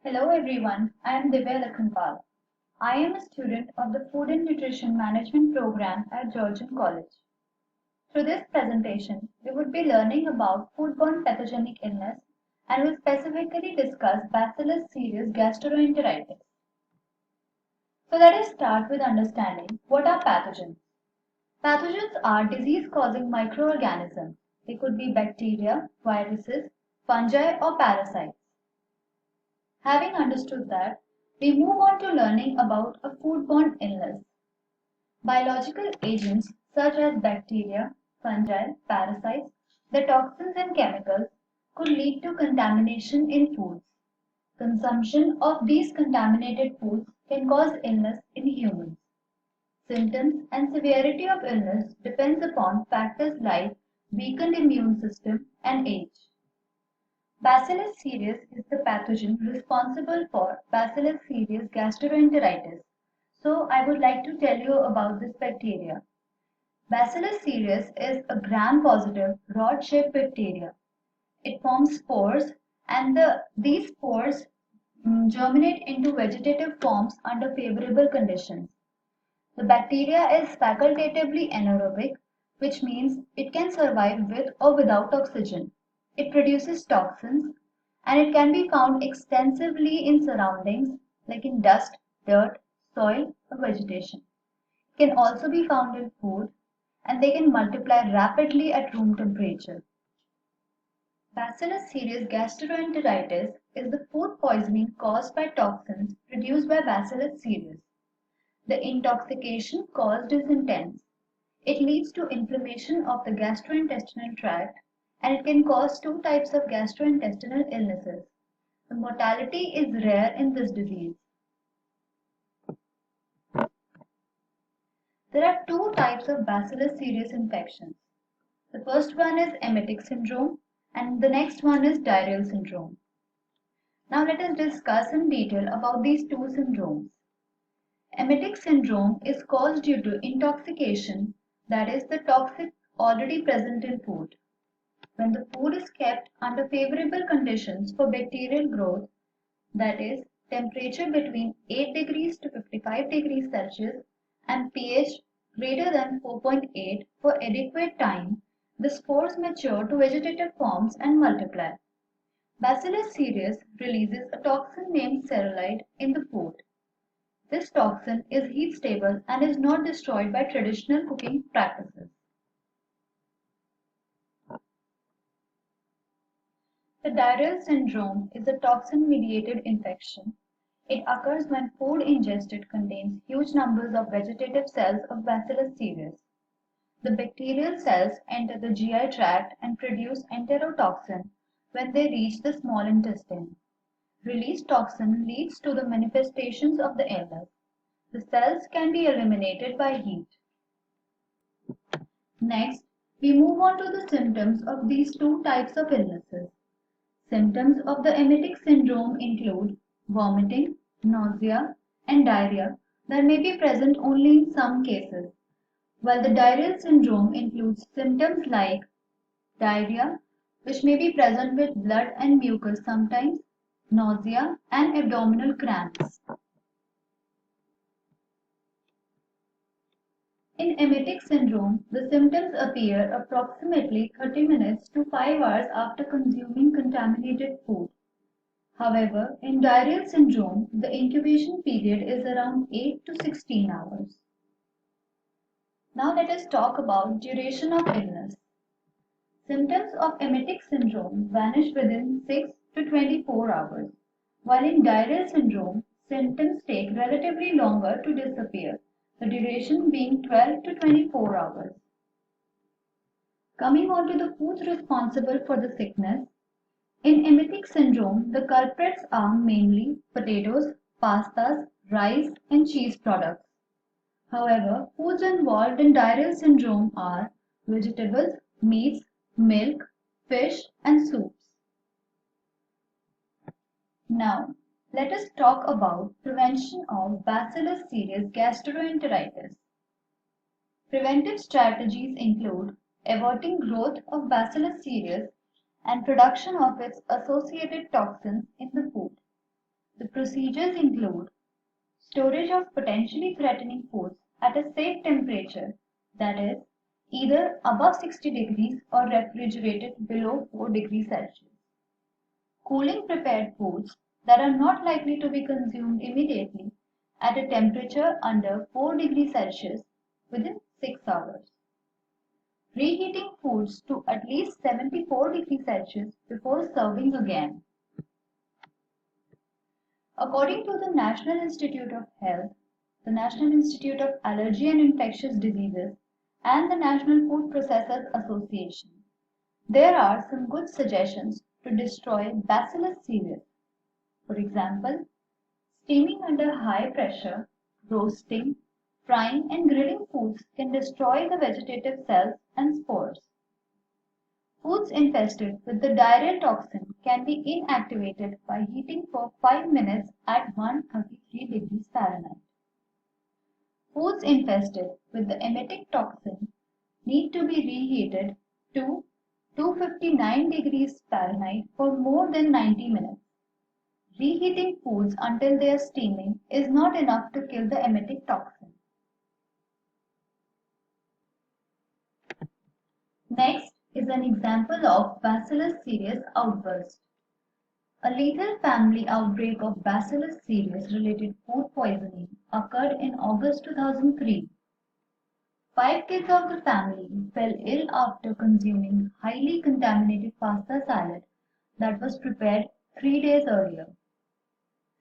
Hello everyone, I am Divya Lakhanpal. I am a student of the Food and Nutrition Management program at Georgian College. Through this presentation, we would be learning about foodborne pathogenic illness and will specifically discuss bacillus cereus gastroenteritis. So let us start with understanding what are pathogens. Pathogens are disease-causing microorganisms. They could be bacteria, viruses, fungi or parasites. Having understood that, we move on to learning about a foodborne illness. Biological agents such as bacteria, fungi, parasites, their toxins and chemicals could lead to contamination in foods. Consumption of these contaminated foods can cause illness in humans. Symptoms and severity of illness depends upon factors like weakened immune system and age. Bacillus cereus is the pathogen responsible for Bacillus cereus gastroenteritis. So I would like to tell you about this bacteria. Bacillus cereus is a gram-positive rod-shaped bacteria. It forms spores and these spores germinate into vegetative forms under favorable conditions. The bacteria is facultatively anaerobic, which means it can survive with or without oxygen. It produces toxins and it can be found extensively in surroundings like in dust, dirt, soil, or vegetation. It can also be found in food and they can multiply rapidly at room temperature. Bacillus cereus gastroenteritis is the food poisoning caused by toxins produced by Bacillus cereus. The intoxication caused is intense. It leads to inflammation of the gastrointestinal tract and it can cause two types of gastrointestinal illnesses. The mortality is rare in this disease. There are two types of Bacillus cereus infections. The first one is emetic syndrome and the next one is diarrheal syndrome. Now let us discuss in detail about these two syndromes. Emetic syndrome is caused due to intoxication, that is, the toxic already present in food. When the food is kept under favorable conditions for bacterial growth, that is, temperature between 8 degrees to 55 degrees Celsius and pH greater than 4.8 for adequate time, the spores mature to vegetative forms and multiply. Bacillus cereus releases a toxin named cereulide in the food. This toxin is heat stable and is not destroyed by traditional cooking practices. The diarrheal syndrome is a toxin-mediated infection. It occurs when food ingested contains huge numbers of vegetative cells of Bacillus cereus. The bacterial cells enter the GI tract and produce enterotoxin when they reach the small intestine. Released toxin leads to the manifestations of the illness. The cells can be eliminated by heat. Next, we move on to the symptoms of these two types of illnesses. Symptoms of the emetic syndrome include vomiting, nausea, and diarrhea that may be present only in some cases, while the diarrheal syndrome includes symptoms like diarrhea, which may be present with blood and mucus sometimes, nausea, and abdominal cramps. In emetic syndrome, the symptoms appear approximately 30 minutes to 5 hours after consuming contaminated food. However, in diarrheal syndrome, the incubation period is around 8 to 16 hours. Now let us talk about duration of illness. Symptoms of emetic syndrome vanish within 6 to 24 hours, while in diarrheal syndrome, symptoms take relatively longer to disappear, the duration being 12 to 24 hours. Coming on to the foods responsible for the sickness, in emetic syndrome, the culprits are mainly potatoes, pastas, rice, and cheese products. However, foods involved in diarrheal syndrome are vegetables, meats, milk, fish, and soups. Now, let us talk about prevention of Bacillus cereus gastroenteritis. Preventive strategies include averting growth of Bacillus cereus and production of its associated toxins in the food. The Procedures include storage of potentially threatening foods at a safe temperature, that is, either above 60 degrees or refrigerated below 4 degrees Celsius. Cooling prepared foods that are not likely to be consumed immediately at a temperature under 4 degrees Celsius within 6 hours. Reheating foods to at least 74 degrees Celsius before serving again. According to the National Institute of Health, the National Institute of Allergy and Infectious Diseases, and the National Food Processors Association, there are some good suggestions to destroy bacillus cereus. For example, steaming under high pressure, roasting, frying and grilling foods can destroy the vegetative cells and spores. Foods infested with the diarrheal toxin can be inactivated by heating for 5 minutes at 133 degrees Fahrenheit. Foods infested with the emetic toxin need to be reheated to 259 degrees Fahrenheit for more than 90 minutes. Reheating foods until they are steaming is not enough to kill the emetic toxin. Next is an example of bacillus cereus outburst. A lethal family outbreak of bacillus cereus related food poisoning occurred in August 2003. 5 kids of the family fell ill after consuming highly contaminated pasta salad that was prepared 3 days earlier.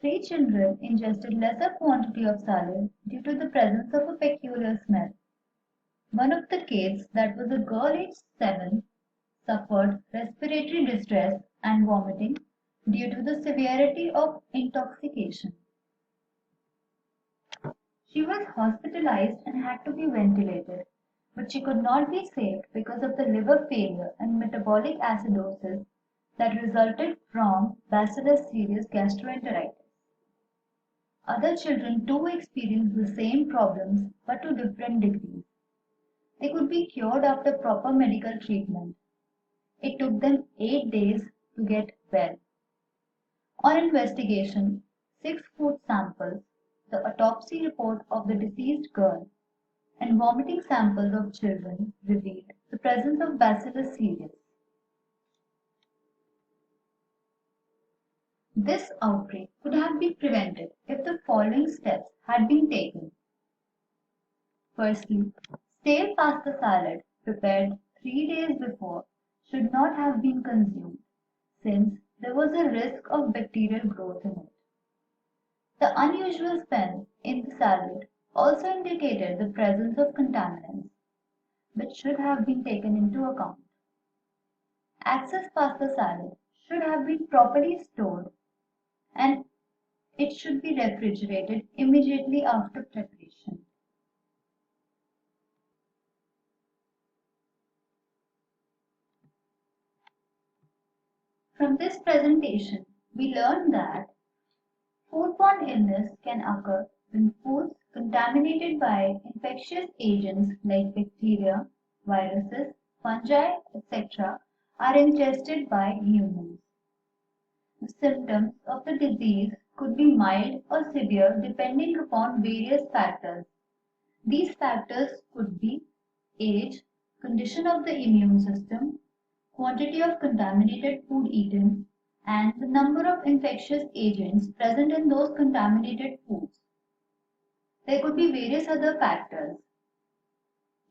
3 children ingested lesser quantity of salad due to the presence of a peculiar smell. One of the kids, that was a girl aged 7, suffered respiratory distress and vomiting due to the severity of intoxication. She was hospitalized and had to be ventilated, but she could not be saved because of the liver failure and metabolic acidosis that resulted from bacillus cereus gastroenteritis. Other children too experienced the same problems but to different degrees. They could be cured after proper medical treatment. It took them 8 days to get well. On investigation, 6 food samples, the autopsy report of the deceased girl, and vomiting samples of children revealed the presence of bacillus cereus. This outbreak could have been prevented if the following steps had been taken. Firstly, stale pasta salad prepared 3 days before should not have been consumed, since there was a risk of bacterial growth in it. The unusual smell in the salad also indicated the presence of contaminants, which should have been taken into account. Excess pasta salad should have been properly stored, and it should be refrigerated immediately after preparation. From this presentation, we learned that foodborne illness can occur when foods contaminated by infectious agents like bacteria, viruses, fungi, etc. are ingested by humans. The symptoms of the disease could be mild or severe depending upon various factors. These factors could be age, condition of the immune system, quantity of contaminated food eaten, and the number of infectious agents present in those contaminated foods. There could be various other factors.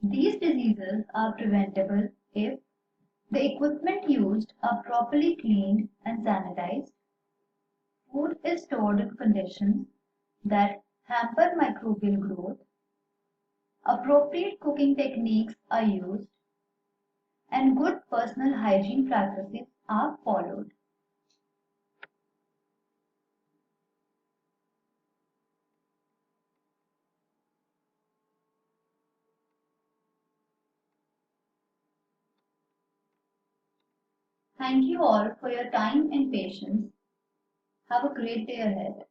These diseases are preventable if the equipment used are properly cleaned and sanitized, food is stored in conditions that hamper microbial growth, appropriate cooking techniques are used, and good personal hygiene practices are followed. Thank you all for your time and patience. Have a great day ahead.